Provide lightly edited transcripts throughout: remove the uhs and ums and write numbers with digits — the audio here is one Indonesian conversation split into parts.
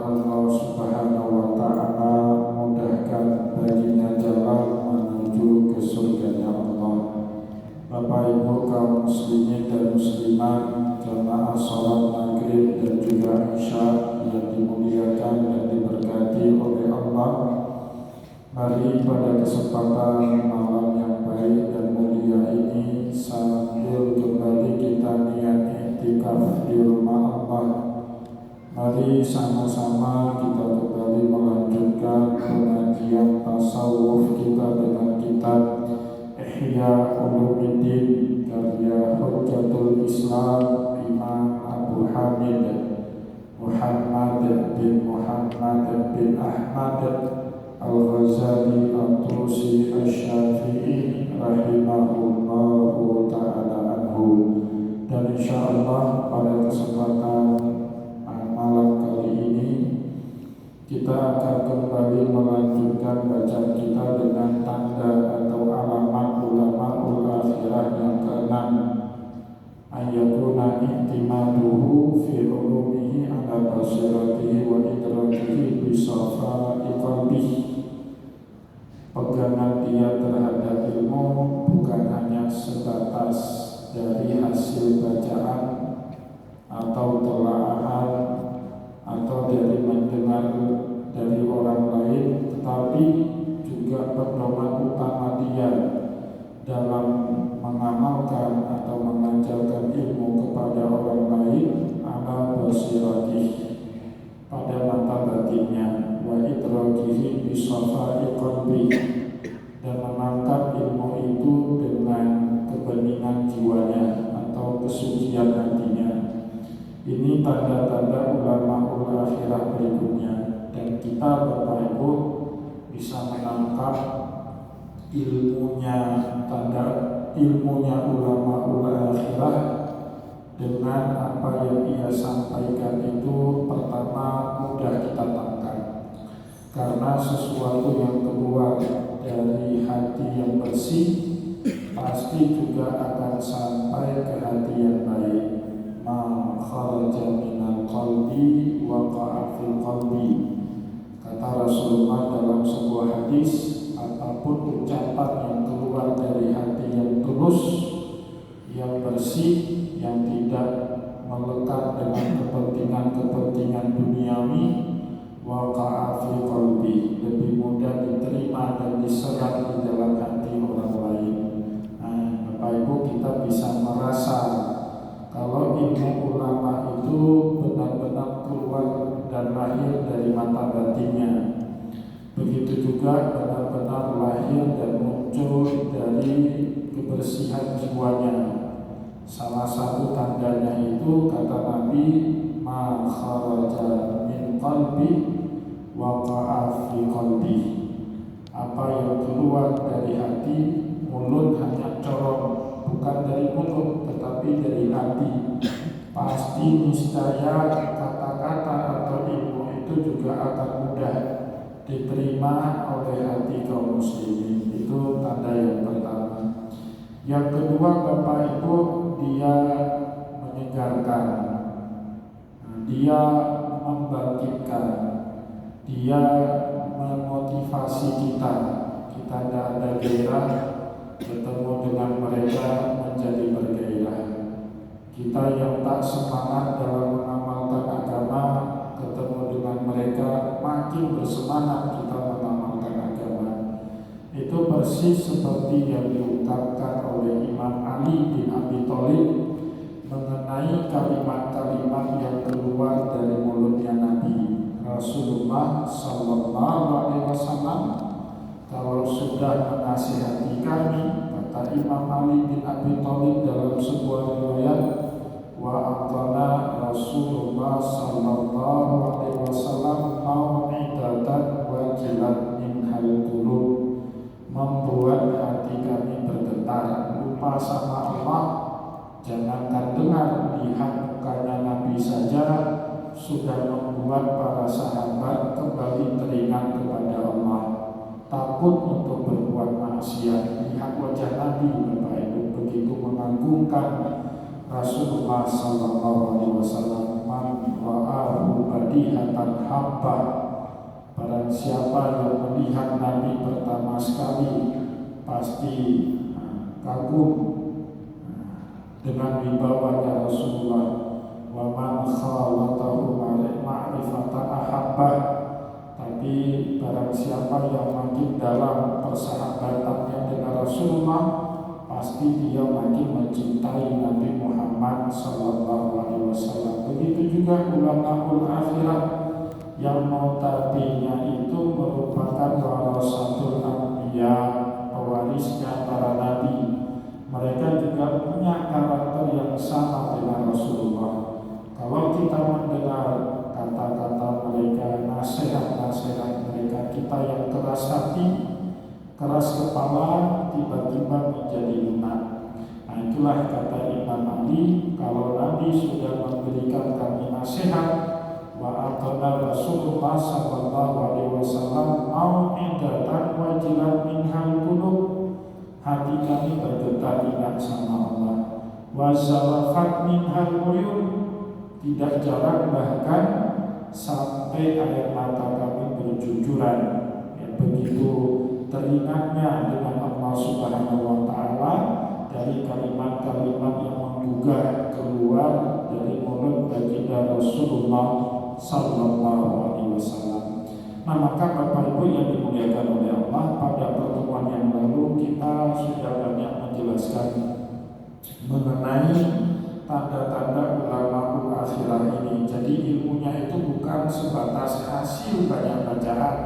Allah Subhanahu wa Ta'ala mudahkan baginya jalan menuju ke surganya Allah. Bapak Ibu kaum muslimin dan muslimat, jamaah salat maghrib dan juga isya yang dimuliakan dan diberkati oleh Allah, mari pada kesempatan malam yang baik dan mulia ini, sambil kembali kita niat iktikaf di rumah Allah, mari sama-sama kita kembali melanjutkan pengajian tasawuf kita dengan kitab Ihya Ulumuddin karya Hujjatul Islam Imam Abu Hamid Muhammad bin Ahmad Al-Ghazali At-Tusi Asy-Syafi'i rahimahullahu ta'ala anhu. Dan insyaallah pada kesempatan malam kali ini kita akan kembali melanjutkan bacaan kita dengan tanda atau alamat ulama'ul akhirah yang keenam, ayatuna i'timaduhu fi ulumihi ala basiratihi wa idrakihi bisafa'i qalbihi. Pegangan dia terhadap ilmu bukan hanya sebatas dari hasil bacaan atau telaahan atau dari mendengar dari orang lain, tetapi juga pedoman utama dia dalam mengamalkan atau mengajarkan ilmu kepada orang lain ala basirati, pada mata batinnya, wa idrakihi bisafa'i qalbi, dan menangkap ilmu itu dengan kebeningan jiwanya atau kesucian hatinya. Ini tanda-tanda ulama akhirah berikutnya, dan kita Bapak Ibu bisa menangkap ilmunya ulama akhirah dengan apa yang ia sampaikan itu. Pertama, mudah kita tangkap karena sesuatu yang keluar dari hati yang bersih pasti juga akan sampai ke hati yang baik. Ma kharaja minal qalbi waqa'a fil qalbi, kata Rasulullah dalam sebuah hadis, apapun ucapan yang keluar dari hati yang tulus, yang bersih, yang tidak melekat dengan kepentingan duniawi, waqa'a fil qalbi, lebih mudah diterima dan diserap di dalam hati orang lain. Nah, Bapak Ibu, kita bisa merasa kalau ilmu ulama itu benar-benar keluar dan lahir dari mata batinnya. Begitu juga benar-benar lahir dan muncul dari kebersihan jiwanya. Salah satu tandanya itu kata Nabi, ma kharaja min qalbi waqa'a fi qalbi. Apa yang keluar dari hati, mulut hanya corong, bukan dari mulut tetapi dari hati, pasti niscaya kata-kata atau ilmu itu juga akan mudah diterima oleh hati kaum muslimin. Itu tanda yang pertama. Yang kedua, Bapak Ibu, dia menyegarkan, dia membangkitkan, dia memotivasi kita. Kita tidak ada gairah, ketemu dengan mereka menjadi bergairah. Kita yang tak semangat dalam mengamalkan agama, ketemu dengan mereka makin bersemangat kita mengamalkan agama. Itu persis seperti yang diungkapkan oleh Imam Ali bin Abi Thalib mengenai kalimat-kalimat yang keluar dari mulutnya Nabi Rasulullah Sallallahu Alaihi Wasallam. Kalau sudah menasihati kami, kata Imam Ali bin Abi Thalib dalam sebuah riwayat, wa aqala Rasulullah Sallallahu Alaihi Wasallam mau'idatan wajilat min hal qulub, membuat hati kami bergetar, lupa sama Allah. Jangankan dengar, lihat mukanya Nabi saja sudah membuat para sahabat kembali teringat kepada Allah, takut untuk berbuat maksiat. Lihat wajah Nabi, Bapak Ibu, begitu mengagumkan Rasulullah Sallallahu Alaihi Wasallam. faman ra'ahu badihatan habba, barang siapa yang melihat Nabi pertama sekali pasti kagum dengan wibawanya Rasulullah. Wa man khawatahu ma'rifatan ahabba, tapi barang siapa yang makin dalam persahabatannya dengan Rasulullah, pasti dia makin mencintai Nabi Muhammad sallallahu alaihi wasallam. Begitu juga ulamaul akhirat yang notabene itu merupakan warasatul anbiya, pewarisnya para nabi. Mereka juga punya karakter yang sama dengan Rasulullah. Kalau kita mendengar kata-kata mereka, nasihat-nasihat mereka, kita yang keras hati, keras kepala, tiba-tiba menjadi lunak. Nah, itulah kata Imam Ali, kalau Nabi sudah memberikan kami nasihat, wa atana Rasulullah sallallahu alaihi wasallam mau'idatan wajilan minhal qulub, hati kami bergetar ingat sama Allah. Wa zarafat minhal uyun, tidak jarang bahkan sampai air mata kami bercucuran. Ya, begitu teringatnya dengan Allah Subhanahu wa Ta'ala dari kalimat-kalimat yang menggugah keluar dari mulut baginda Rasulullah sallallahu alaihi wasallam. Nah, maka Bapak Ibu yang dimuliakan oleh Allah, pada pertemuan yang lalu kita sudah banyak menjelaskan mengenai tanda-tanda ulama akhirah ini. Jadi ilmunya itu bukan sebatas hasil banyak bacaan.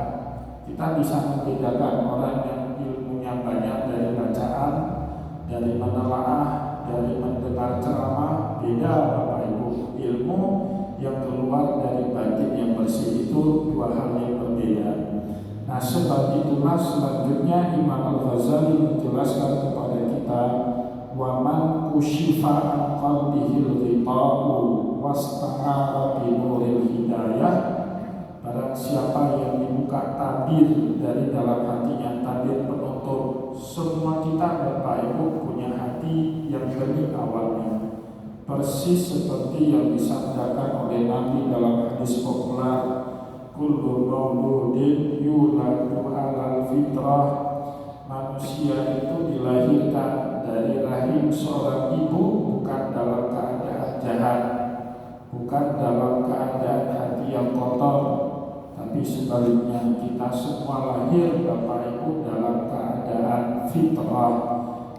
Kita bisa membedakan orang yang ilmunya banyak dari bacaan, dari menelaah, dari mendengar ceramah. Beda Bapak Ibu. Ilmu yang keluar dari batin yang bersih itu dua hal yang berbeda. Nah, sebab itulah selanjutnya Imam Al-Ghazali menjelaskan kepada kita, wa man kushifa an qalbihil ghita'u wasta'ara bi nuril hidayah, barang siapa yang dibuka tabir dari dalam hatinya, tabir penutup. Semua kita Bapak Ibu punya hati yang benih awalnya, persis seperti yang disabdakan oleh Nabi dalam hadis populer, kullu mauludin yuladu alal fitrah, manusia itu dilahirkan dari rahim seorang ibu bukan dalam keadaan jahat, bukan dalam keadaan hati yang kotor, tapi sebaliknya kita semua lahir Bapak Ibu dalam keadaan fitrah,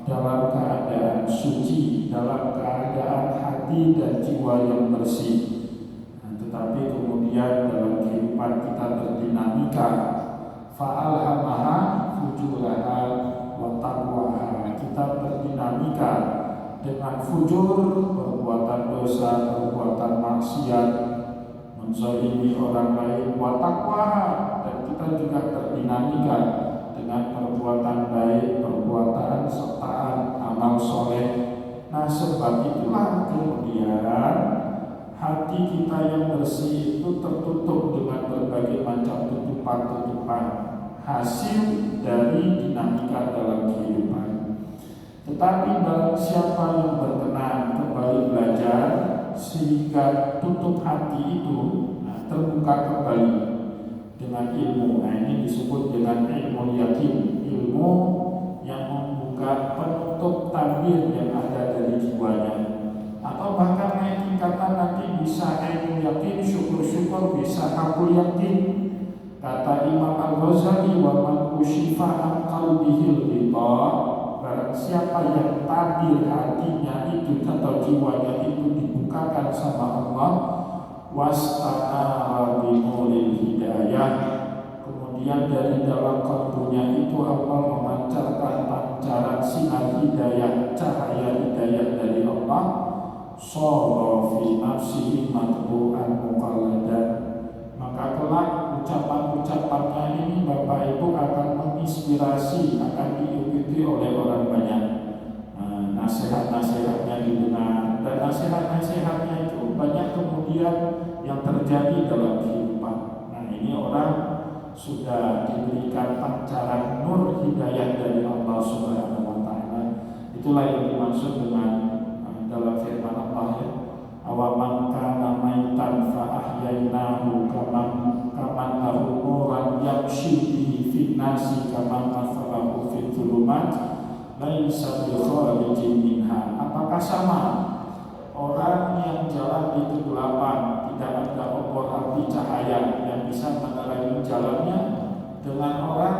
dalam keadaan suci, dalam keadaan hati dan jiwa yang bersih. Nah, tetapi kemudian dalam kehidupan kita berdinamika, fa'alhamaha fujuraha wa taqwaha, kita berdinamika dengan fujur, perbuatan dosa, perbuatan maksiat, menzalimi orang lain, wa taqwaha, dan kita juga berdinamika dengan perbuatan baik, perbuatan sertaan amal soleh. Nah, sebab itulah kemudian hati kita yang bersih itu tertutup dengan berbagai macam tutupan-tutupan hasil dari dinamika dalam kehidupan. Tetapi barang siapa yang berkenan kembali belajar sehingga tutup hati itu terbuka kembali dengan ilmu. Nah, ini disebut dengan ilmu yakin, ilmu yang membuka penutup tabir yang ada dari jiwanya. Atau bahkan naik tingkatan nanti bisa ilmu yakin, syukur-syukur bisa hakul yakin. Kata Imam Al-Ghazali, wa man kushifa an qalbihil ghita, barang siapa yang tabir hatinya itu atau jiwanya itu dibukakan sama Allah, wasta'ara bi nuril hidayah, kemudian dari dalam kalbunya itu Allah memancarkan pancaran sinar hidayah, cahaya hidayah dari Allah, shara fi nafsihi matbu'an muqalladan, maka kelak ucapan-ucapannya ini Bapak Ibu akan menginspirasi, akan diikuti oleh orang banyak. Nasihat-nasihatnya didengar, dan nasihat-nasihatnya itu banyak kemudian yang terjadi dalam kehidupan. Nah, ini orang sudah diberikan pancaran nur hidayah dari Allah Subhanahu wa Ta'ala. Itulah yang dimaksud dengan dalam firman Allah, ya, awaman kana maitan fa ahyainahu kaman lahu nuran yamshi bihi fin nasi kaman mathalahu fil dhulumat laisa bi kharijin minha. Apakah sama orang yang jalan di kegelapan, tidak ada obor api cahaya yang bisa menerangi jalannya, dengan orang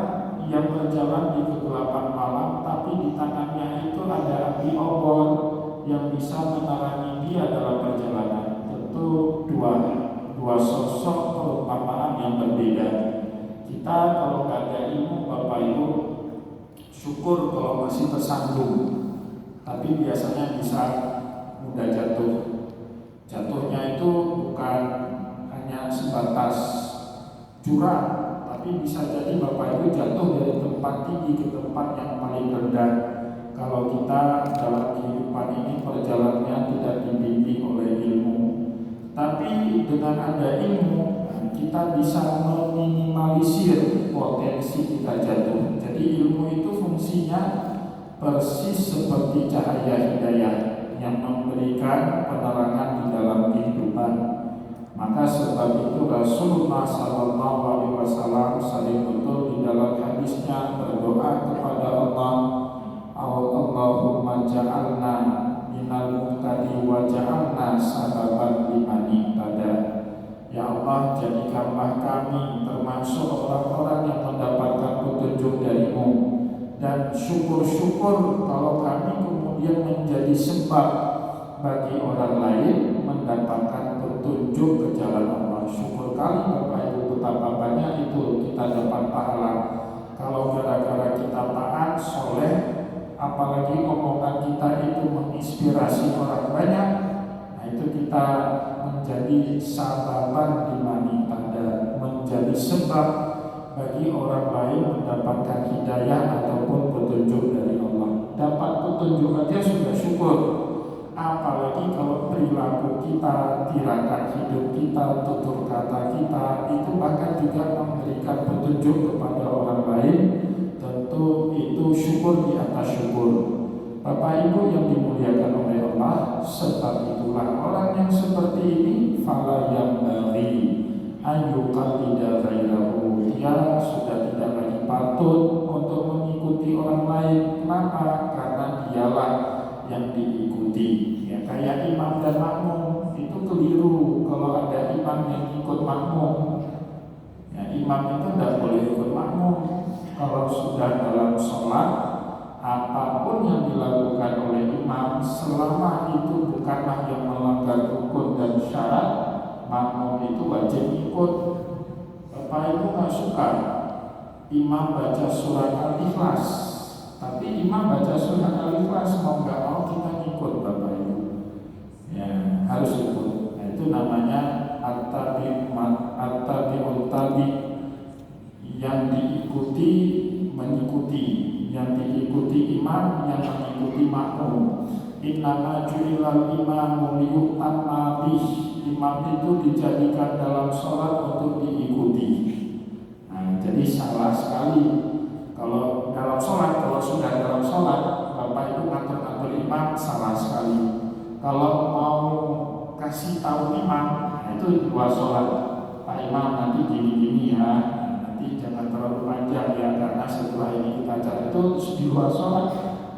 yang berjalan di kegelapan malam tapi di tangannya itu ada api obor yang bisa menerangi dia dalam perjalanan? Tentu dua sosok perumpamaan yang berbeda. Kita kalau nggak ada ilmu, Bapak Ibu, syukur kalau masih tersandung, tapi biasanya bisa mudah jatuh. Jatuhnya itu bukan hanya sebatas jurang, tapi bisa jadi Bapak Ibu jatuh dari tempat tinggi ke tempat yang paling rendah. Kalau kita dalam kehidupan ini perjalanannya tidak dibimbing oleh ilmu, tapi dengan ada ilmu kita bisa meminimalisir potensi kita jatuh. Jadi ilmu itu fungsinya persis seperti cahaya hidayah yang memberikan penerangan di dalam kehidupan. Maka sebab itu Rasulullah SAW sering betul di dalam hadisnya berdoa kepada Allah, Allahumma ja'alna minal muhtadi wa ja'alna sababan liman ihtada. Ya Allah, jadikanlah kami termasuk orang-orang yang mendapatkan petunjuk darimu, dan syukur-syukur kalau kami kemudian menjadi sebab bagi orang lain mendapatkan petunjuk ke jalan Allah. Syukur kali Bapak Ibu, betapa banyak itu kita dapat pahala kalau gara-gara kita taat, soleh, apalagi omongan kita itu menginspirasi orang banyak. Nah itu kita menjadi sababan dimani tanda, menjadi sebab bagi orang lain mendapatkan hidayah ataupun petunjuk dari Allah. Dapat petunjuk aja sudah syukur, apalagi kalau perilaku kita, tirakan hidup kita, tutur kata kita itu bahkan juga memberikan petunjuk kepada orang lain. Tentu itu syukur di atas syukur. Bapak Ibu yang dimuliakan oleh Allah, sebab itulah orang yang seperti ini fala yang dari ayu qalida ghairahu, dia sudah tidak lagi patut untuk mengikuti orang lain. Kenapa? Karena dialah yang diikuti. Ya, kayak imam dan makmum itu keliru kalau ada imam yang ikut makmum. Ya, imam itu tidak boleh ikut makmum. Kalau sudah dalam sholat, apapun yang dilakukan oleh imam, selama itu bukanlah yang melanggar rukun dan syarat, makmum itu wajib ikut. Bapak Ibu nggak suka imam baca surat Al-Ikhlas, tapi imam baca surat Al-Ikhlas, mau nggak mau kita ikut Bapak Ibu. Ya, harus ikut. Nah, itu namanya at-tabi'ut tabi', yang diikuti mengikuti, yang diikuti imam, yang mengikuti makmum. Innama ju'ilal imamu liyu'tamma bih. Imam itu dijadikan dalam sholat untuk diikuti. Nah, jadi salah sekali kalau dalam sholat, kalau sudah dalam sholat Bapak Ibu ngatur-ngatur imam, salah sekali. Kalau mau kasih tahu imam, nah itu dua sholat. Pak Imam nanti gini-gini ya, jangan terlalu panjang ya, karena setelah ini kita cari itu di luar sholat.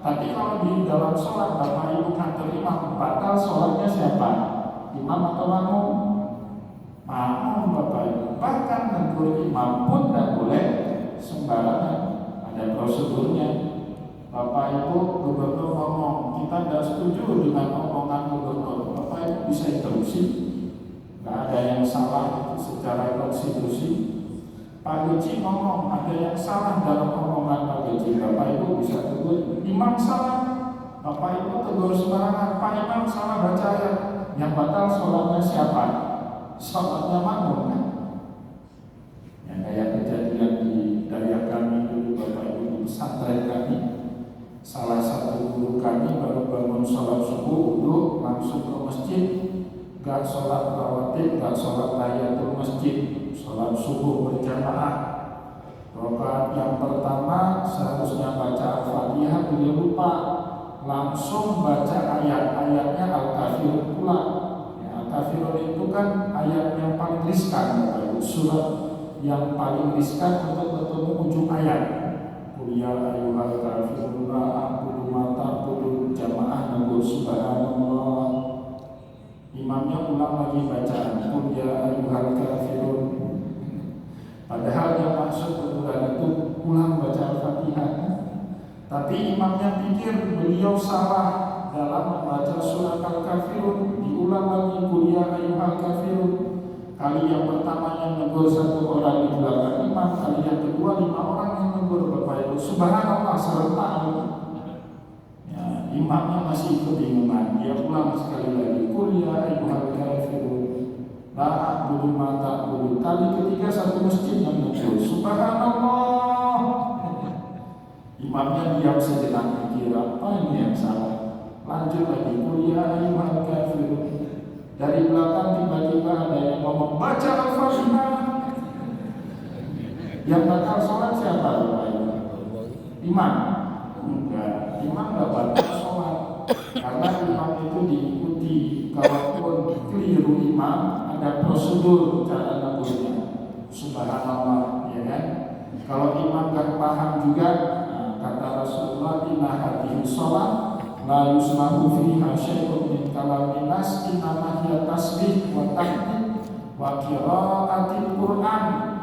Tapi kalau di dalam sholat Bapak Ibu kantor imam, batal sholatnya siapa? Imam atau makmum? Makmum Bapak Ibu. Bahkan menegur imam pun tidak boleh sembarangan, ada prosedurnya. Bapak Ibu gubernur ngomong, kita tidak setuju dengan omongan gubernur, Bapak Ibu bisa interupsi. Tidak ada yang salah secara konstitusi. Pak Gaji ngomong, ada yang salah dalam omongan Pak Gaji, Bapak Ibu bisa tegur. Imam salah, Bapak Ibu tegur sembarangan. Pak Imam salah baca ayat, yang batal sholatnya siapa? Sholatnya makmum kan? Yang kayak kejadian di daerah kami dulu, Bapak Ibu, di pesantren kami, salah satu guru kami baru bangun sholat subuh, duduk langsung ke masjid, gak sholat rawatib, gak sholat tahiyatul masjid, sholat subuh berjamaah. Rakaat yang pertama seharusnya baca Al-Fatihah, beliau lupa, langsung baca ayat-ayatnya Al-Kafirun pula. Ya, Kafirun itu kan ayat yang paling riskan, surat yang paling riskan untuk bertemu ujung ayat. Qul ya ayyuhal kafirun la a'budu ma ta'budun, jamaah nabur subhanallah. Imamnya ulang lagi bacaan Qul ya ayyuhal kafirun. Padahal yang maksud Al-Quran itu ulang baca Al-Fatihah. Tapi imamnya pikir beliau salah dalam membaca surat Al-Kafirun. Diulang lagi Qul ya ayyuhal kafirun. Kali yang pertama yang negur satu orang di belakang imam, kali yang kedua 5 orang yang negur. Bapak Ibu, subhanallah serentak. Ya, imamnya masih kebingungan. Dia ulang sekali lagi Qul ya ayyuhal kafirun la a'budu ma ta'budun. Kali ketiga satu masjid yang negur subhanallah. Imamnya diam sejenak, mikir apa ini yang salah. Lanjut lagi Qul ya ayyuhal kafirun. Dari belakang tiba-tiba ada yang ngomong baca Al-Fatihah. Yang bakal sholat siapa? Imam? Enggak, imam enggak bakal sholat. Karena imam itu diikuti. Kalaupun keliru imam, ada prosedur cara naburnya. Subhanallah, ya kan? Kalau imam gak paham juga, kata Rasulullah, inna hadhihi sholat la yusmahu fiha syai'un min kalamin nas innama hiya tasbih wa tahmid wa qiraatil Qur'an.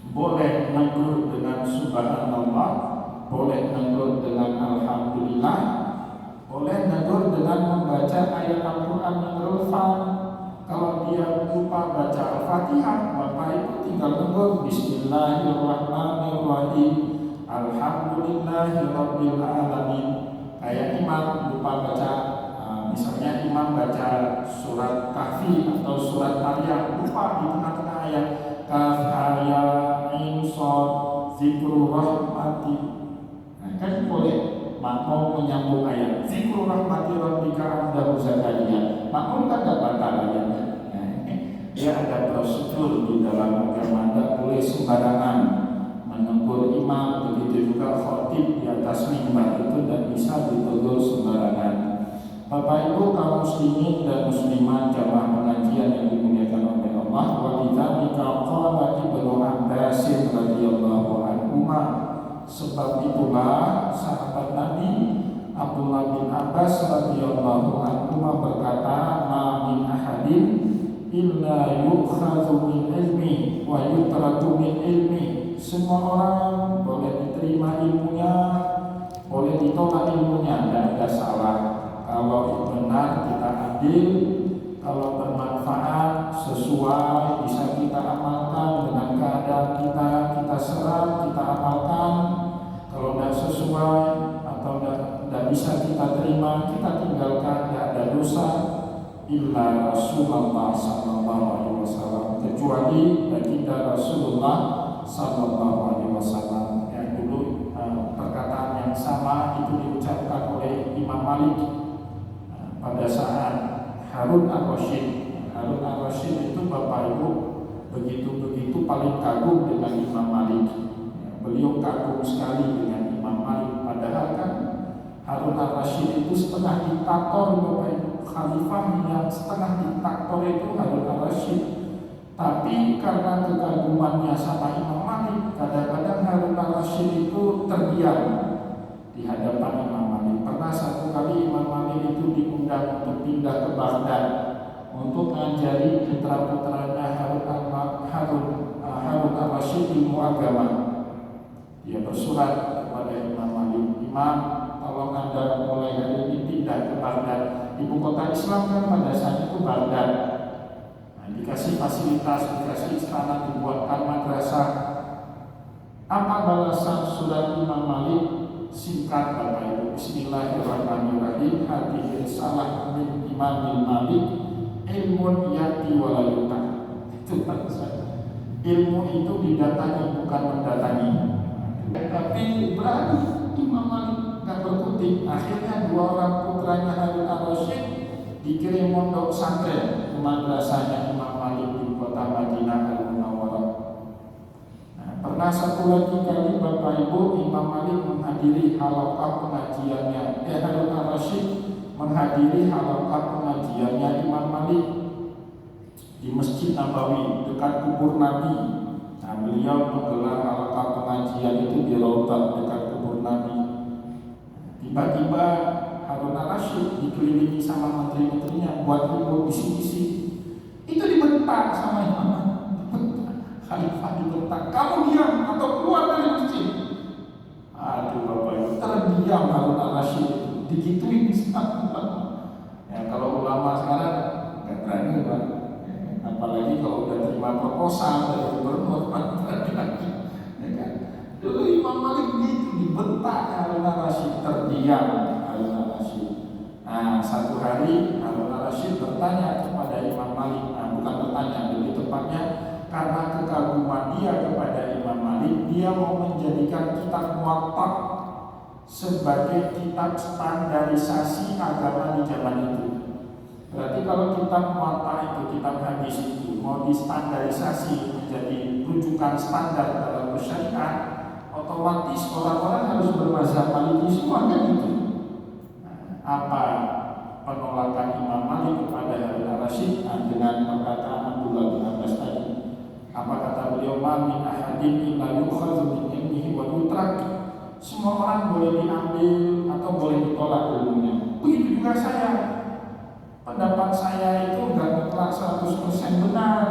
Boleh negur dengan subhanallah, boleh negur dengan alhamdulillah, boleh negur dengan membaca ayat Al-Quran yang relevan. Kalau dia lupa baca Al-Fatihah, Bapak Ibu tinggal negur Bismillahirrahmanirrahim, Alhamdulillahirabbil alamin. Kayak imam lupa baca, misalnya imam baca surat Kahfi atau surat Maryam, lupa di tengah-tengah ayat Kaf ya ain shad zikru rahmati. Nah, kan boleh makmum menyambung ayat zikru rahmati rabbika abdahu Zakaria. Makmum kan gak batal ayatnya. Dia ada prosedur di dalam agama, tidak boleh sembarangan menegur imam. Begitu juga khotib di atas mimbar itu tidak bisa ditegur sembarangan. Bapak Ibu kaum muslimin dan muslimat jamaah pengajian yang dimuliakan oleh Allah, wa bidzalika qala Ibnu Abbas radhiyallahu anhu. Sebab itulah sahabat Nabi Abdullah bin Abbas radhiyallahu anhu berkata, ma min ahadin illa yukhadhu min ilmi wa yutradu min ilmi. Semua orang boleh diterima ilmunya, boleh ditolak ilmunya, tidak ada salah. Kalau benar kita ambil, kalau bermanfaat sesuai bisa kita amalkan dengan keadaan kita serap, kita amalkan. Kalau tidak sesuai atau tidak bisa kita terima, kita tinggalkan, tidak ada dosa. Illa Rasulullah sallallahu alaihi wasallam, kecuali baginda Rasulullah sallallahu alaihi wasallam. Yang dulu perkataan yang sama itu diucapkan oleh Imam Malik pada saat Harun Ar-Rasyid. Harun Ar-Rasyid itu Bapak Ibu begitu paling kagum dengan Imam Malik. Beliau kagum sekali dengan Imam Malik. Padahal kan Harun Ar-Rasyid itu setengah diktator, Bapak Ibu. Khalifah yang setengah diktator itu Harun Ar-Rasyid. Tapi karena kekagumannya sama Imam Malik, kadang-kadang Harun Ar-Rasyid itu terdiam di hadapan Imam Malik. Pernah satu kali Imam Malik itu diundang untuk pindah ke Baghdad untuk mengajari putra-putranya Harun Ar-Rasyid ilmu agama. Dia bersurat kepada Imam Malik, Imam, tolong Anda mulai hari ini pindah ke Baghdad. Ibu kota Islam kan pada saat itu Baghdad. Nah, dikasih fasilitas, dikasih istana, dibuatkan madrasah. Apa balasan surat Imam Malik? Singkat Bapak Ibu, Bismillahirrahmanirrahim. Hadhihi risalah min Imamil Malik, ilmun yati walayuta. Itu balasan. Ilmu itu didatangi bukan mendatangi. Tapi berani Imam Malik gak berkutik. Akhirnya 2 orang putranya Harun Ar-Rasyid dikirim mondok pesantren ke madrasahnya Imam Malik di kota Madinah Al-Munawwarah. Nah, pernah satu lagi kali Bapak Ibu Imam Malik menghadiri halaqah pengajiannya Harun Ar-Rasyid menghadiri halaqah pengajiannya Imam Malik. di Masjid Nabawi dekat kubur Nabi. Nah, beliau menggelar halaqah pengajian itu di Raudhah dekat kubur Nabi. Tiba-tiba Harun al-Rasyid dikelilingi sama menteri-menterinya buat ribut bisik-bisik. Itu dibentak sama imam. Khalifah dibentak, kamu diam atau keluar dari masjid. Aduh Bapak Ibu, terdiam Harun al-Rasyid, digituin ya, kalau ulama sekarang nggak berani Pak. Apalagi kalau udah terima proposal dari gubernur, berani lagi. Ya kan? Dulu Imam Malik gitu dibentak Harun al-Rasyid, terdiam Harun al-Rasyid. Nah, satu hari Harun al-Rasyid bertanya kepada Imam Malik, bukan bertanya, lebih tepatnya karena kekaguman dia kepada Imam Malik, dia mau menjadikan kitab Muwatta sebagai kitab standarisasi agama di zaman itu. Berarti kalau kitab Muwatta itu, kitab hadis itu mau distandarisasi menjadi rujukan standar dalam bersyariat, otomatis orang-orang harus bermazhab Maliki semua kan gitu. Apa penolakan Imam Malik kepada Harun al-Rasyid dengan perkataan Abdullah bin Abbas tadi? Apa kata beliau? Ma min ahadin illa yukhadhu min ilmihi wa yutrak. Semua orang boleh diambil atau boleh ditolak ilmunya. Begitu juga saya. Pendapat saya itu enggak mutlak 100% benar.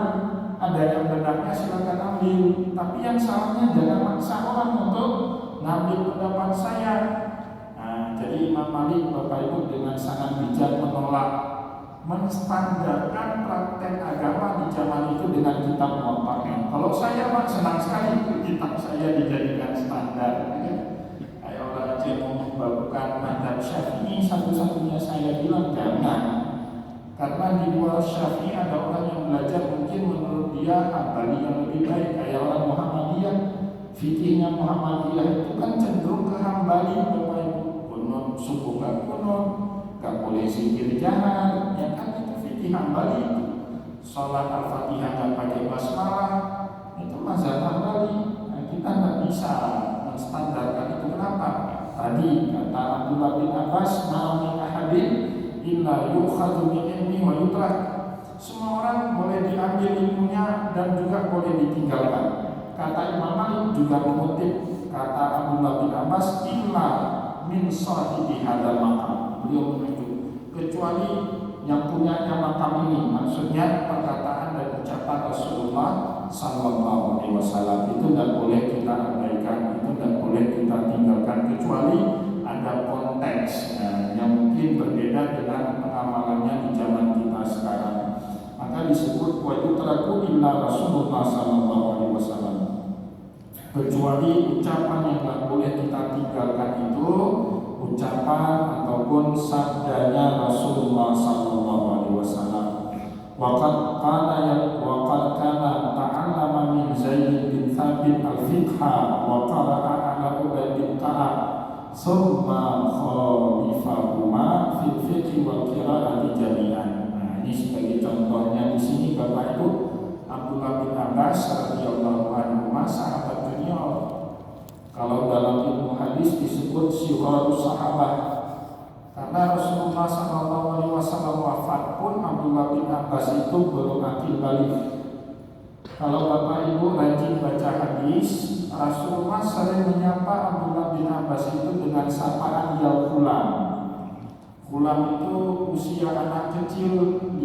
Ada yang benarnya silakan ambil, tapi yang salahnya jangan maksa orang untuk ngambil pendapat saya. Jadi Imam Malik Bapak Ibu dengan sangat bijak menolak menstandarkan praktek agama di zaman itu dengan kitab Muwatta. Kalau saya Pak senang sekali kitab saya dijadikan standar. Kayak orang aja mau membabukan mazhab Syafi'i, satu-satunya saya bilang jangan. Karena di luar Syafi'i ada orang yang belajar mungkin menurut dia Hambali yang lebih baik. Kayak orang Muhammadiyah, fikihnya Muhammadiyah itu kan cenderung ke Hambali Bapak Ibu. Suku gak kuno, gak boleh zikir jahat, ya kan itu fikih Hambali itu. Sholat Al-Fatihah gak pakai basmalah, itu mazhab Hambali. Nah, kita gak bisa menstandarkan itu. Kenapa? Tadi kata Abdullah bin Abbas, ma'amin ahadin illa yukhadhu min ilmi wa yutrak. Semua orang boleh diambil ilmunya dan juga boleh ditinggalkan. Kata Imam Malik juga mengutip kata Abdullah bin Abbas, illa min sahibi hadal makam. Beliau menunjuk kecuali yang punyanya makam ini, maksudnya perkataan dan ucapan Rasulullah sallallahu alaihi wasallam itu tidak boleh kita abaikan, itu tidak boleh kita tinggalkan kecuali ada konteksnya yang mungkin berbeda dengan pengamalannya di zaman kita sekarang. Maka disebut wa yutraku illa Rasulullah sallallahu alaihi wasallam. Kecuali ucapan yang tidak boleh kita tinggalkan itu ucapan ataupun sabdanya Rasulullah sallallahu alaihi wasallam. Waqad kana ta'allama min Zaid bin Thabit al-fiqha wa qara'a ala Ubay bin Ka'ab thumma khalifahuma fil fiqhi wal qira'ati jami'an. Nah, ini sebagai contohnya di sini Bapak Ibu, Abdullah bin Abbas radhiyallahu anhu sahabat junior. Kalau dalam ilmu hadis disebut syuhurus sahabah. Karena Rasulullah SAW wafat pun Abdullah bin Abbas itu belum akil balik. Kalau Bapak Ibu rajin baca hadis, Rasulullah sering menyapa Abdullah bin Abbas itu dengan sapaan ya Ghulam. Ghulam itu usia anak kecil 5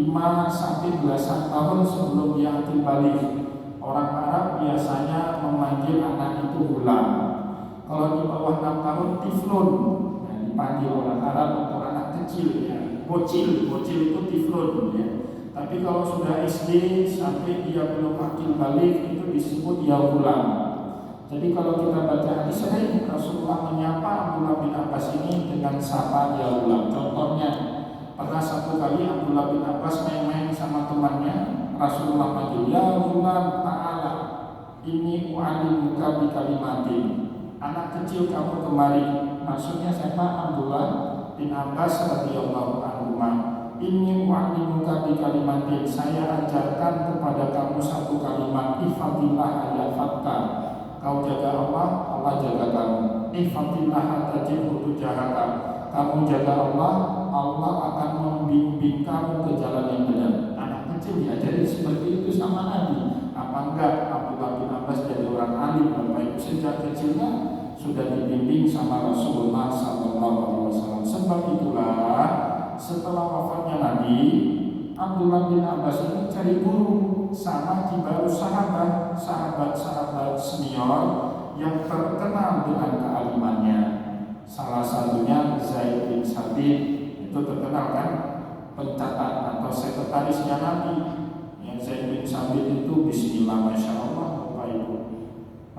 sampai belasan tahun sebelum dia akil balik. Orang Arab biasanya memanggil anak itu Ghulam. Kalau di bawah 6 tahun tiflun, nah, dipanggil orang Arab untuk anak kecil ya. Bocil itu tiflun ya. Tapi kalau sudah SD sampai dia belum akil balik itu disebut ya Ghulam. Jadi kalau kita baca hadis sering Rasulullah menyapa Abdullah bin Abbas ini dengan sapa ya Ghulam. Contohnya pernah satu kali Abdullah bin Abbas main-main sama temannya, Rasulullah panggil ya Ghulam ta'ala ini u'alimuka bi kalimatin. Anak kecil kamu kemari. Maksudnya siapa? Abdullah bin Abbas radhiyallahu anhu. Ini mu'allimuka bi kalimatin. Saya ajarkan kepada kamu satu kalimat, ihfazillah yahfazka. Kau jaga Allah, Allah jaga kamu. Ihfazillah tajidhu tujahaka. Kamu jaga Allah, Allah akan membimbing kamu ke jalan yang benar. Anak aja diajari seperti itu sama Nabi. Apa enggak Abdullah bin Abbas jadi orang alim Bapak Ibu sejak kecilnya sudah dibimbing sama Rasulullah SAW. Sebab itulah setelah wafatnya Nabi, Abdullah bin Abbas ini cari guru sama kibar sahabat senior yang terkenal dengan kealimannya. Salah satunya Zaid bin Sabit, itu terkenal kan, pencatat atau sekretarisnya Nabi. Yang Zaid bin Sabit itu bismillah masya Allah Bapak Ibu.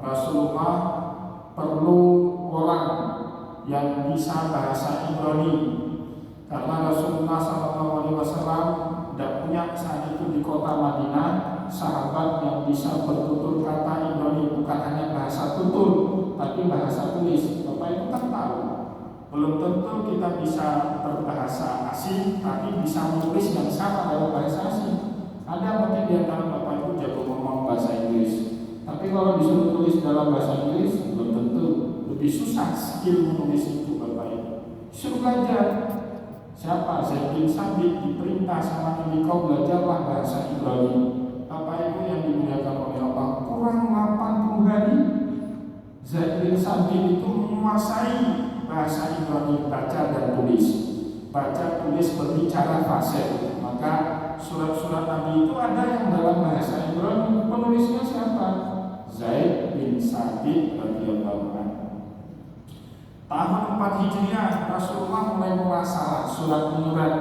Rasulullah perlu orang yang bisa bahasa Ibrani karena Rasulullah SAW tidak punya saat itu di kota Madinah sahabat yang bisa bertutur kata Ibrani, bukan hanya bahasa tutur tapi bahasa tulis. Bapak Ibu kan tahu, belum tentu kita bisa berbahasa asing tapi bisa menulis yang sama dalam bahasa asing. Ada mungkin di antara Bapak Ibu jago ngomong bahasa Inggris, tapi kalau disuruh tulis dalam bahasa Inggris belum tentu, lebih susah skill menulis itu Bapak Ibu. Suruh belajar. Siapa? Zaid bin Sabit diperintah sama Nabi, kau belajarlah bahasa Ibrani. Bapak Ibu yang dimuliakan oleh Allah, kurang 80 hari Zaid bin Sabit itu menguasai bahasa Ibrani, baca dan tulis. Baca, tulis, berbicara, fasih. Maka surat-surat Nabi itu ada yang dalam bahasa Ibrani. Penulisnya siapa? Zaid bin Sabit radhiyallahu anhu. Tahun 4 Hijriah Rasulullah mulai merasalah surat-menyurat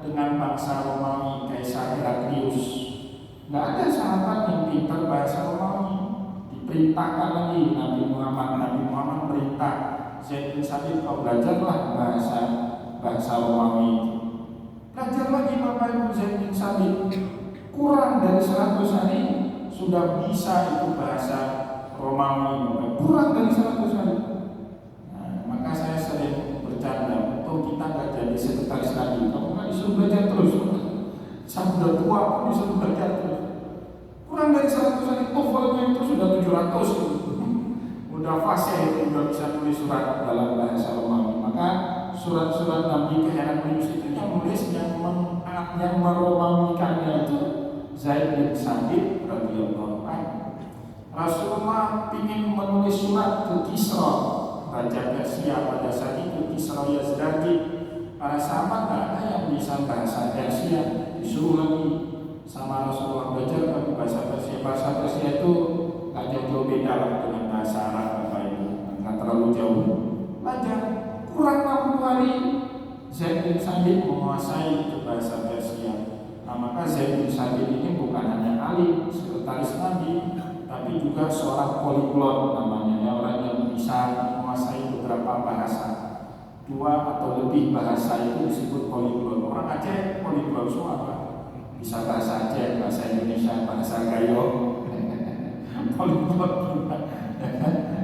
dengan bangsa Romawi Kaisar Heraklius. Tidak ada sahabat yang pintar bahasa Romawi. Diperintahkan lagi Nabi Muhammad perintah Zaid bin Sabit, kau belajarlah bahasa Romawi. Belajar lagi Bapak Ibu. Zaid bin Sabit kurang dari 100 hari sudah bisa itu bahasa Romawi. Kurang dari 100 hari. Maka saya sering bercanda, untuk kita nggak jadi sekretaris Nabi, kamu nggak disuruh belajar terus. Saya sudah tua pun disuruh belajar terus. Kurang dari 100 hari, TOEFL-nya itu sudah 700. Udah fasih, udah bisa tulis surat dalam bahasa Romawi. Maka surat-surat Nabi ke Heraklius itu yang nulis yang meromawikannya itu Zaid bin Sabit radhiyallahu anhu. Rasulullah ingin menulis surat ke Kisra, Raja Persia pada saat itu, Kisra Yazdaki. Para sahabat tidak ada yang bisa bahasa Persia, disuruh lagi sama Rasulullah belajar kamu bahasa Persia. Bahasa Persia itu nggak jauh beda dengan bahasa Arab Bapak Ibu, nggak terlalu jauh. Belajar kurang 60 hari Zaid bin Sabit menguasai itu bahasa Persia. Nah maka Zaid bin Sabit ini bukan hanya alim, sekretaris Nabi, tapi juga seorang poliglot namanya, orang yang bisa menguasai beberapa bahasa. 2 atau lebih bahasa itu disebut poliglot. Orang Aceh poliglot semua, bisa bahasa Aceh, bahasa Indonesia, bahasa Gayo. Poliglot juga.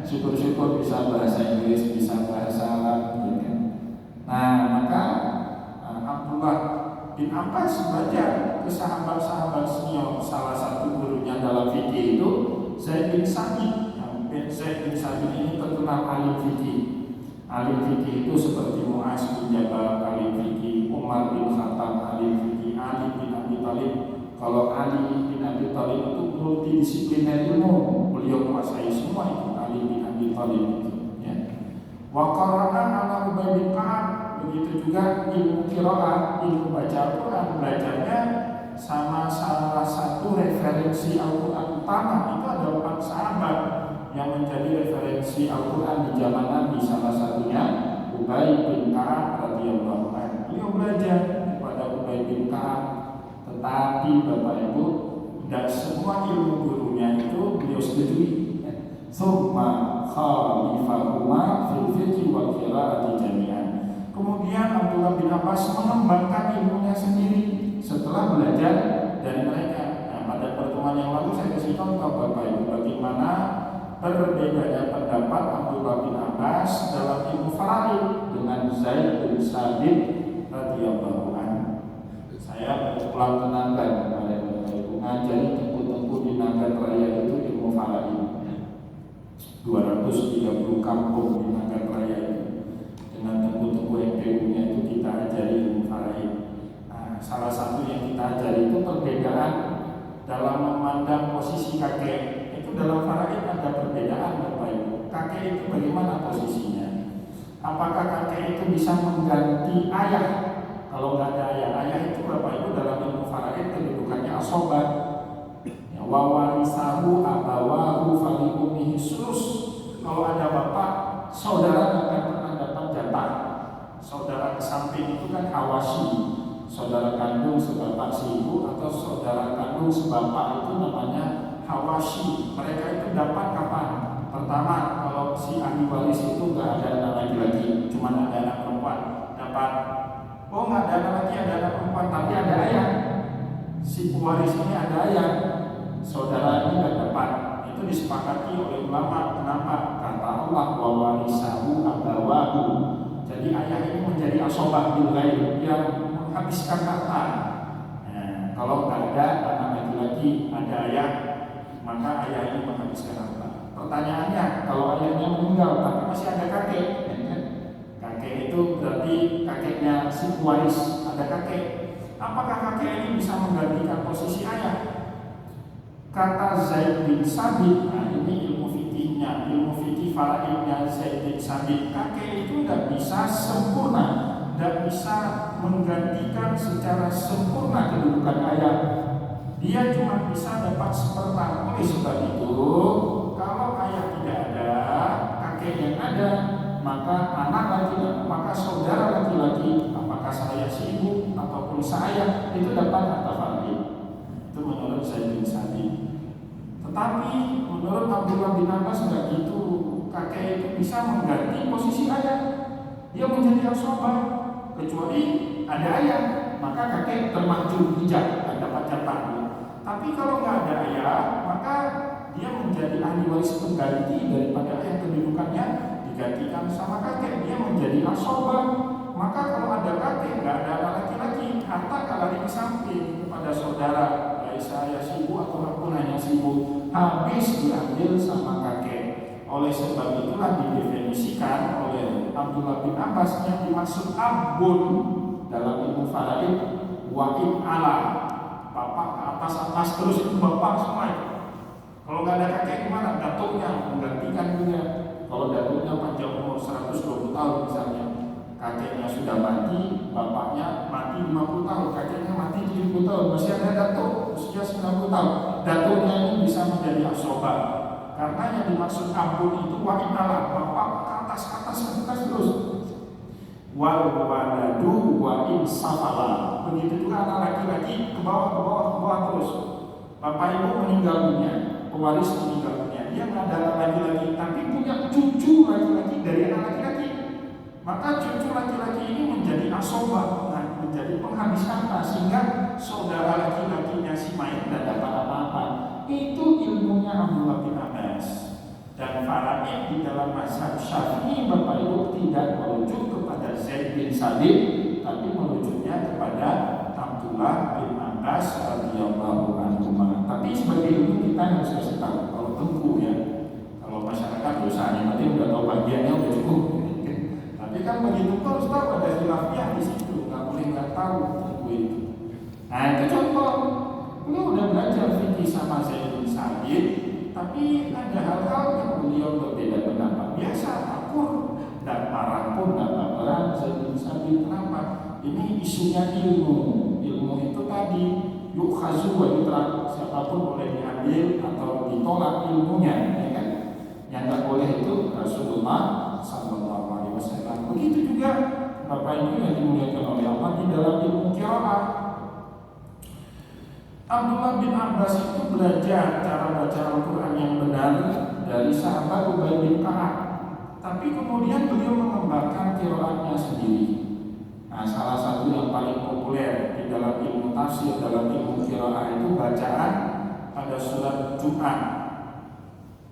Syukur-syukur bisa bahasa Inggris, bisa bahasa Arab gitu. Nah maka Abdullah bin Abbas belajar ke sahabat-sahabat senior. Salah satu gurunya dalam fikih itu Zaid bin Sabit. Zaid bin Sabit ini terkenal alim fikih. Alim fikih itu seperti Mu'az bin Jabal alim fikih, Umar bin Khattab alim fikih, Ali bin Abi Thalib. Kalau Ali bin Abi Thalib itu multidisipliner ilmu, beliau menguasai semua itu. Ali bin Abi Thalib itu ya. Wa qara'an ala Ubay bin Ka'ab. Begitu juga ilmu qiraah, ilmu baca Al-Quran, belajarnya sama salah satu referensi Al-Quran utama. Itu ada 4 sahabat yang menjadi referensi Al-Quran di zaman Nabi. Salah satunya Ubay bin Ka'ab radhiyallahu anhu. Beliau belajar kepada Ubay bin Ka'ab, tetapi Bapak Ibu tidak semua ilmu gurunya itu beliau setujui. Tsumma khalifahuma fil fiqhi wal qira'ati jami'an. Kemudian Abdullah bin Abbas mengembangkan ilmunya sendiri setelah belajar dari mereka. Nah, pada pertemuan yang lalu saya kasih contoh Bapak Ibu bagaimana berbedanya pendapat Abdullah bin Abbas dalam ilmu faraid dengan Zaid bin Sabit radhiyallahu anhu. Saya pulang ke Nagan kepada Bapak Ibu ngajari tengku-tengku di Nagan Raya itu ilmu faraid. 230 kampung di Nagan Raya itu. Dengan tengku-tengku MPU-nya itu kita ajari ilmu faraid. Nah, salah satu yang kita ajari itu perbedaan dalam memandang posisi kakek. Itu dalam faraid ada perbedaan Bapak Ibu. Kakek itu bagaimana posisinya? Apakah kakek itu bisa mengganti ayah? Kalau nggak ada ayah itu Bapak Ibu dalam ilmu faraid kedudukannya asobat. Ya, wawarisahu abawahu fali ummihi sulus. Kalau ada bapak, saudara nggak akan pernah dapat jatah. Saudara ke samping itu kan awasi, saudara kandung sebapak si ibu atau saudara kandung sebapak itu namanya hawashi. Mereka itu dapat kapan? Pertama, kalau si ahli waris itu nggak ada anak laki-laki, cuma ada anak perempuan, dapat. Oh, nggak ada anak laki, ada anak perempuan, tapi ada ayah. Si pewaris ini ada ayah, saudara ini nggak dapat. Itu disepakati oleh ulama. Kenapa? Kata Allah, wawarisahu abawahu. Jadi ayah ini menjadi asobah bil ghaib, yang menghabiskan harta. Nah, kalau nggak ada anak laki-laki, ada ayah, maka ayah ini menghabiskan harta. Pertanyaannya, kalau ayahnya meninggal tapi masih ada kakek, kakek itu berarti kakeknya si pewaris, ada kakek. Apakah kakek ini bisa menggantikan posisi ayah? Kata Zaid bin Sabit, nah ini ilmu fikihnya, ilmu fikih faraidnya Zaid bin Sabit. Kakek itu tidak bisa sempurna, tidak bisa menggantikan secara sempurna kedudukan ayah. Dia cuma bisa dapat seperempat. Oleh sebab itu, kalau ayah tidak ada, kakek yang ada, maka anak laki-laki, maka saudara laki-laki, apakah saya si ibu ataupun saya, itu dapat harta faraid. Itu menurut Zaid bin Sabit. Tetapi menurut Abdullah bin Abbas enggak gitu. Kakek itu bisa mengganti posisi ayah. Dia menjadi asobah. Kecuali ada ayah, maka kakek termaju hijab dan dapat jatah. Tapi kalau nggak ada ayah, maka dia menjadi ahli waris pengganti daripada yang kedudukannya digantikan sama kakek. Dia menjadi asobah. Maka kalau ada kakek, nggak ada anak laki-laki, harta kalau di samping kepada saudara, saya si ibu atau apapun hanya si ibu, habis diambil sama kakek. Oleh sebab itulah didefinisikan oleh Abdullah bin Abbas yang dimaksud abun dalam ilmu faraid wa'in ala, bapak ke atas terus itu bapak semua itu. Kalau nggak ada kakek gimana? Datuknya menggantikan juga. Kalau datuknya panjang umur 120 tahun misalnya, kakeknya sudah mati, bapaknya mati 50 tahun, kakeknya mati 70 tahun, masih ada datuk usia 90 tahun. Datuknya ini bisa menjadi asobah. Karena yang dimaksud abun itu wa'in ala, bapak ke atas terus. Wal waladu wa'in safala. Begitu juga anak laki-laki ke bawah terus. Bapak ibu meninggal dunia, pewaris meninggal dunia, dia nggak ada anak laki-laki, tapi punya cucu laki-laki dari anak laki-laki. Maka cucu laki-laki ini menjadi asobah, menjadi penghabis harta, sehingga saudara laki-lakinya si mayat tidak dapat apa-apa. Itu ilmunya Abdullah bin Abbas. Dan faraid di dalam mazhab Syafi'i Bapak Ibu tidak merujuk kepada Zaid bin Sabit, tapi merujuknya kepada Abdullah bin Abbas radhiyallahu anhu. Tapi sebagai ilmu kita harus kasih tahu, kalau tengku ya, kalau masyarakat dosanya nanti udah tahu bagiannya udah cukup. Tapi kan begitu harus tahu ada khilafiyah di situ, nggak boleh nggak tahu tengku itu. Nah itu contoh, beliau udah belajar fikih sama Zaid bin Sabit, tapi ada hal-hal yang beliau berbeda pendapat. Biasa akur dan marah pun dan baperan Zaid bin Sabit. Kenapa? Ini isunya ilmu itu tadi yuk khazu wa yutrak, siapapun boleh diambil atau ditolak ilmunya, ya kan? Yang nggak boleh itu Rasulullah sallallahu alaihi wasallam. Begitu juga Bapak Ibu yang dimuliakan oleh Allah di dalam ilmu qiraah. Abdullah bin Abbas itu belajar cara baca Al-Quran yang benar dari sahabat Ubay bin Ka'ab. Tapi kemudian beliau mengembangkan qiraatnya sendiri. Nah, salah satu yang paling populer di dalam ilmu tafsir, dalam ilmu qiraah itu bacaan pada surat Jumat.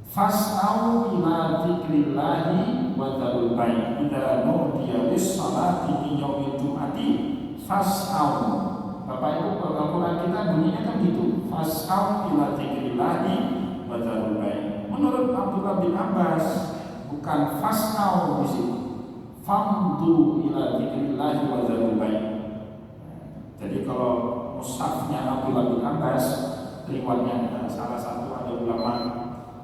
Fas'au ila dzikrillahi wa dzarul bai' idza nudiya lis-salati min yaumil jum'ati fas'au. Bapak Ibu, Al-Quran kita bunyinya kan gitu, fas'au ila dzikrillahi wa dzarul bai'. Menurut Abdullah bin Abbas bukan fas'au di sini, famdu ila dzikrillahi wa dzarul bai'. Jadi kalau mushafnya Abdullah bin Abbas, riwayatnya salah satu ada ulama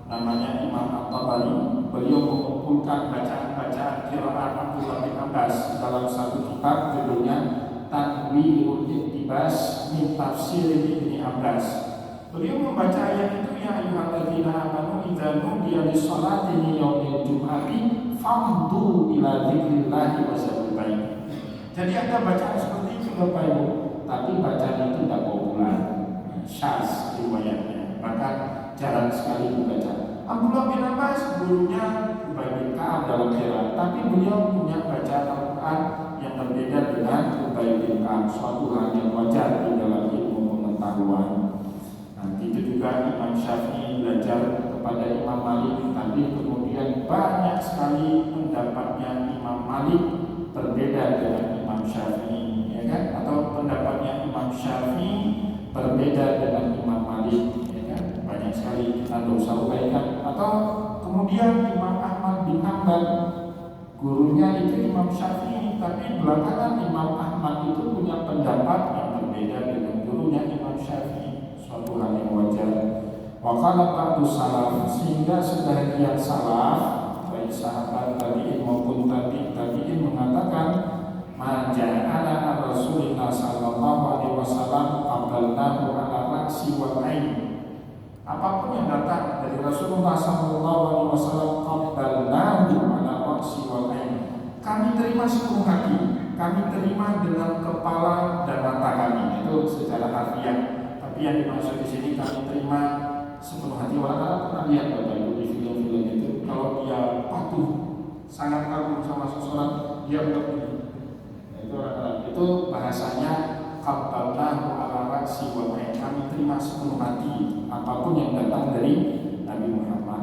namanya Imam At-Tabari, beliau mengumpulkan bacaan-bacaan qiraat Abdullah bin Abbas dalam satu kitab judulnya Tanwirul Iqtibas min Tafsir Ibnu Abbas. Beliau membaca ayat itu, ya ayyuhalladzina amanu idza nudiya lis-sholati min yaumil jum'ati famdu ila dzikrillahi wa zarul bai'a. Jadi ada bacaan seperti itu Bapak Ibu, tapi bacaan itu tidak populer, syaz riwayatnya, bahkan jarang sekali dibaca. Abdullah bin Abbas gurunya Ubay bin Ka'ab dalam qiraat, tapi beliau punya bacaan Al-Quran yang berbeda dengan Ubay bin Ka'ab, suatu hal yang wajar di dalam ilmu pengetahuan. Itu juga Imam Syafi'i belajar kepada Imam Malik, tapi kemudian banyak sekali pendapatnya Imam Malik berbeda dengan Imam Syafi'i, ya kan? Atau pendapatnya Imam Syafi'i berbeda dengan Imam Malik, ya kan? Banyak sekali, kita tidak usah uraikan. Atau kemudian Imam Ahmad bin Hanbal, gurunya itu Imam Syafi'i, tapi belakangan Imam Ahmad itu punya pendapat yang berbeda dengan gurunya Imam Syafi'i, suatu hal yang wajar. Waqala ba'du salaf, sehingga sebagian salaf, baik sahabat tabi'in maupun tabi'in mengatakan, ma ja'ala Rasulullah sallallahu alaihi wasallam qabalnahu ala ra'si wal ain. Apapun yang datang dari Rasulullah sallallahu alaihi wasallam qabalnahu ala ra'si wal ain, kami terima sepenuh hati, kami terima dengan kepala dan mata kami. Itu secara harfiah. Tapi yang dimaksud di sini kami terima sepenuh hati. Orang pernah lihat Bapak Ibu di film-film itu, kalau dia patuh, sangat kagum sama seseorang, dia begini. Itu bahasanya qabalnahu ala ra'si wa ain, kami terima sepenuh hati apapun yang datang dari Nabi Muhammad.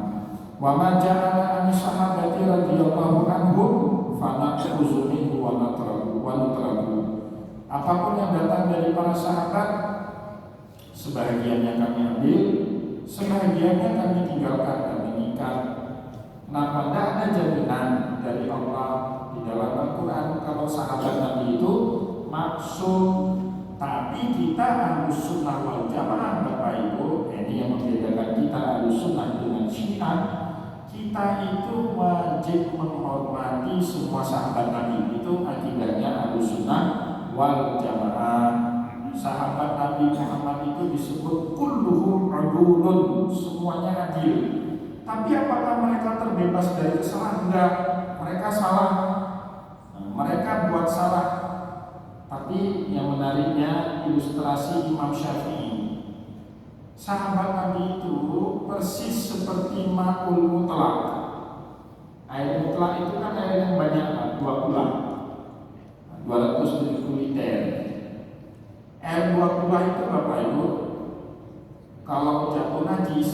Wa ma ja'ala an sahabati radhiyallahu anhum fa na'khudhu minhu wa natrahu. Apapun yang datang dari para sahabat, sebahagiannya kami ambil, sebahagiannya kami tinggalkan dan meninggalkan. Nah, tidak ada jaminan dari Allah di dalam Al-Quran kalau sahabat Nabi itu maksum. Tapi kita Ahlus Sunnah wal Jamaah Bapak Ibu, ini yang membedakan kita Ahlus Sunnah dengan Syiah. Kita itu wajib menghormati semua sahabat Nabi. Itu akidahnya Ahlus Sunnah wal Jamaah. Sahabat Nabi Muhammad itu disebut kulluhum adulun, semuanya adil. Tapi apakah mereka terbebas dari kesalahan? Enggak, mereka salah, mereka buat salah. Tapi yang menariknya ilustrasi Imam Syafi'i, sahabat Nabi itu persis seperti ma'ul mutlak. Air mutlak itu kan air yang banyak, 270 liter. Air 20 itu Bapak Ibu, kalau jatuh najis,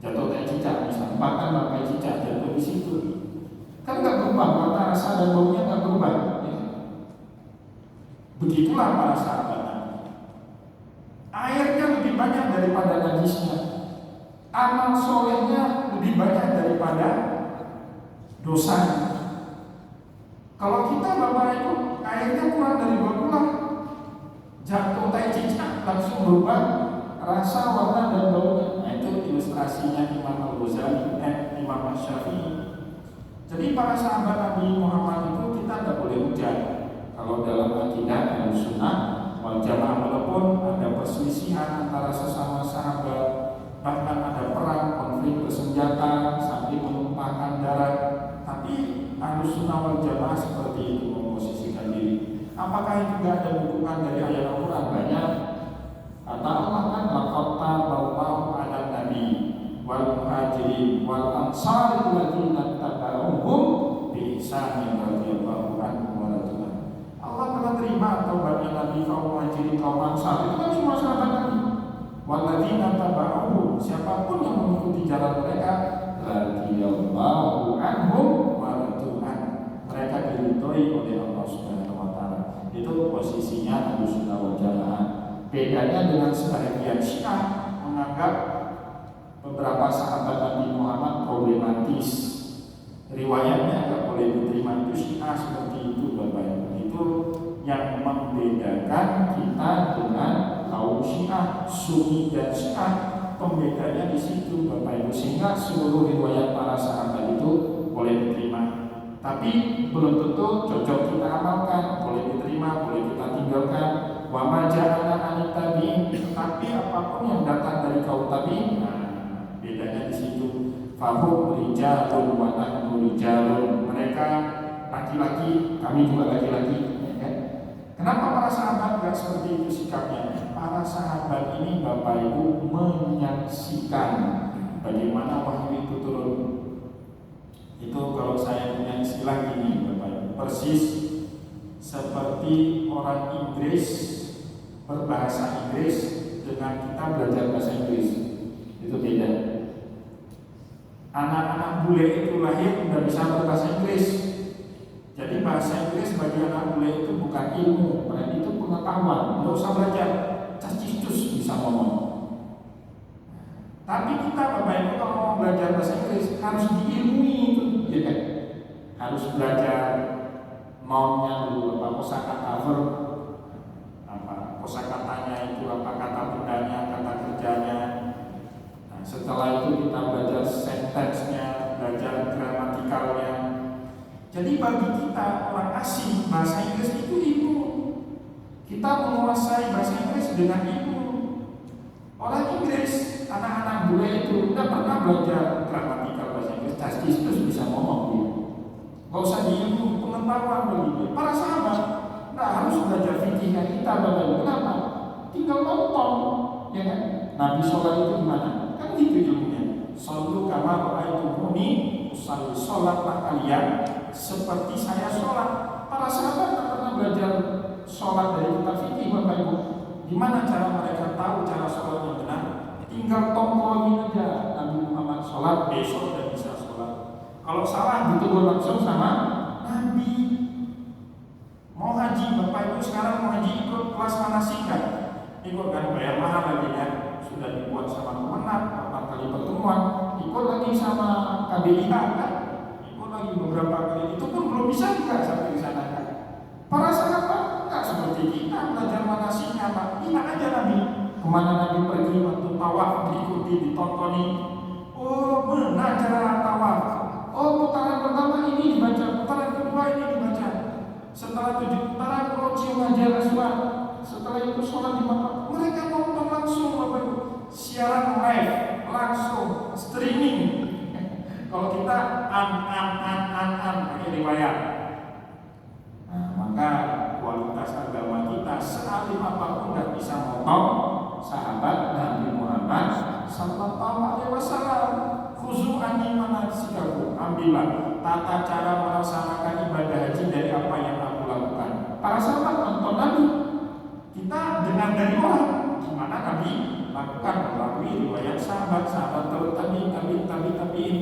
jatuh kayak cicak misalnya, bahkan pakai cicak jatuh di situ, kan nggak berubah, warna, rasa dan baunya nggak berubah. Ya. Begitulah para sahabat Nabi. Airnya lebih banyak daripada najisnya, amal solehnya lebih banyak daripada dosanya. Kalau kita Bapak Ibu, airnya kurang dari 20, jatuh tai cicak langsung berubah rasa, warna dan baunya. Nah, itu ilustrasinya Imam Al-Ghazali, Imam Syafi'i. Jadi para sahabat Nabi Muhammad itu kita tidak boleh hujan. Kalau dalam akidah Ahlus Sunnah wal Jamaah, walaupun ada perselisihan antara sesama sahabat, bahkan ada perang, konflik bersenjata sampai menumpahkan darah, tapi Ahlus Sunnah wal Jamaah seperti itu memposisikan diri. Apakah juga ada dukungan dari ayat Al-Quran? Banyak. Kata Allah kan, laqad taballahu 'alan nabi wal muhajirin wal ansari alladziina tabauhum bi ihsanin radhiyallahu anhum wa radwan. Allah telah terima taubatnya Nabi, kaum muhajirin, kaum ansar, itu kan semua sahabat Nabi. Walladziina tabauhum, siapapun yang mengikuti jalan mereka, radhiyallahu anhum wa radwan, mereka diridhoi oleh Allah Subhanahu wa taala. Itu posisinya Ahlus Sunnah wal Jamaah. Bedanya dengan sebagian Syiah menganggap beberapa sahabat Nabi Muhammad problematis, riwayatnya nggak boleh diterima. Itu Syiah seperti itu Bapak Ibu. Itu yang membedakan kita dengan kaum Syiah, Sunni dan Syiah. Pembedanya di situ, Bapak Ibu, sehingga seluruh riwayat para sahabat itu boleh diterima. Tapi belum tentu cocok kita amalkan, boleh diterima, boleh kita tinggalkan. Wa ma ja'alna anit tabi'in, tapi apapun yang datang dari kaum tabi'in, nah, bedanya di situ. Fahum rijalun wa nahnu rijalun. Mereka laki-laki, kami juga laki-laki. Kenapa para sahabat gak seperti itu sikapnya? Para sahabat ini Bapak Ibu menyaksikan bagaimana wahyu itu turun. Itu kalau saya punya istilah gini Bapak Ibu, persis seperti orang Inggris berbahasa Inggris dengan kita belajar bahasa Inggris. Itu beda. Anak-anak bule itu lahir udah bisa berbahasa Inggris. Jadi bahasa Inggris bagi anak bule itu bukan ilmu, itu pengetahuan. Nggak usah belajar, cacicus bisa ngomong. Tapi kita Bapak Ibu kalau mau belajar bahasa Inggris harus diilmui itu, ya kan? Harus belajar nounnya dulu, apa kosakata verb, apa kosakatanya itu, apa kata bendanya, kata kerjanya. Nah, setelah itu kita belajar sentence-nya, belajar gramatikalnya. Jadi bagi kita orang asing, bahasa Inggris itu ilmu. Kita menguasai bahasa Inggris dengan ilmu. Orang Inggris, anak-anak bule itu tidak pernah belajar gramatikal bahasa Inggris, terus bisa ngomong dia. Gak usah diilmu, pengetahuan begitu. Para sahabat, nggak harus belajar fikih yang kita belajar. Kenapa? Tinggal nonton, ya kan? Nabi sholat itu gimana? Kan gitu ilmunya. Shallu kama ra'aitumuni usalli, sholatlah kalian seperti saya sholat. Para sahabat tak pernah belajar sholat dari kitab fikih Bapak Ibu. Gimana cara mereka tahu cara sholat yang benar? Tinggal tongkolin aja Nabi Muhammad sholat, besok dan bisa sholat. Kalau salah ditegur langsung sama Nabi. Mau haji Bapak Ibu sekarang mau haji ikut kelas manasik kan? Ikut kan bayar mahal lagi ya. Sudah dibuat sama Kemenang 4 kali pertemuan. Ikut lagi sama KBIH kan? Lagi beberapa kali, itu pun belum bisa juga sampai di sana kan. Para sahabat enggak seperti kita belajar manasiknya apa? Ingat aja Nabi, kemana Nabi pergi waktu tawaf diikuti, ditotoni. Oh benar cara tawaf. Oh putaran pertama ini dibaca, putaran kedua ini dibaca. Setelah 7 putaran kalau cium hajar aswad. Setelah itu sholat di makam. Mereka nonton langsung Bapak Ibu, siaran live langsung streaming. Kalau kita pakai riwayat, nah, maka kualitas agama kita sealim apapun tidak bisa motong sahabat Nabi Muhammad Sallallahu Alaihi Wasallam. Khuzu anni manasikakum, ambillah tata cara melaksanakan ibadah haji dari apa yang aku lakukan. Para sahabat nonton Nabi, kita dengar dari orang gimana Nabi lakukan melalui riwayat sahabat tabi'in.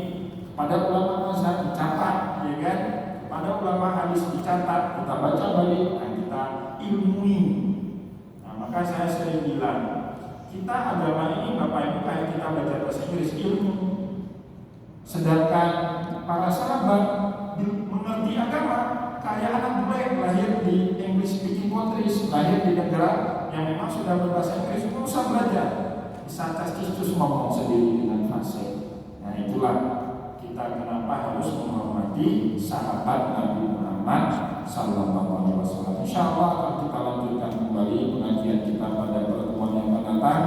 Pada ulama mazhab dicatat, ya kan? Pada ulama hadis dicatat, kita baca balik, nah kita ilmui. Nah, maka saya sering bilang, kita agama ini Bapak Ibu kayak kita belajar bahasa Inggris, ilmu. Sedangkan para sahabat mengerti agama kayak anak bule lahir di English speaking countries, lahir di negara yang memang sudah berbahasa Inggris, itu usah belajar. Bisa cacicus ngomong sendiri dengan fasih. Nah itulah kita kenapa harus menghormati sahabat Nabi Muhammad Sallallahu Alaihi Wasallam. Insyaallah akan kita lanjutkan kembali pengajian kita pada pertemuan yang akan datang.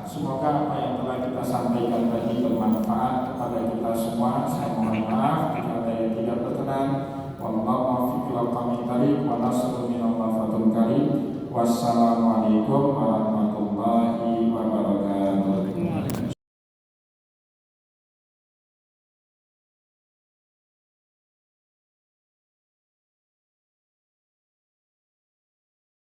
Semoga apa yang telah kita sampaikan tadi bermanfaat kepada kita semua. Saya mohon maaf jika ada yang tidak berkenan. Wallahu muwaffiq ila aqwamit thoriq wa nasrun minallahi wa fathun qarib. Wassalamualaikum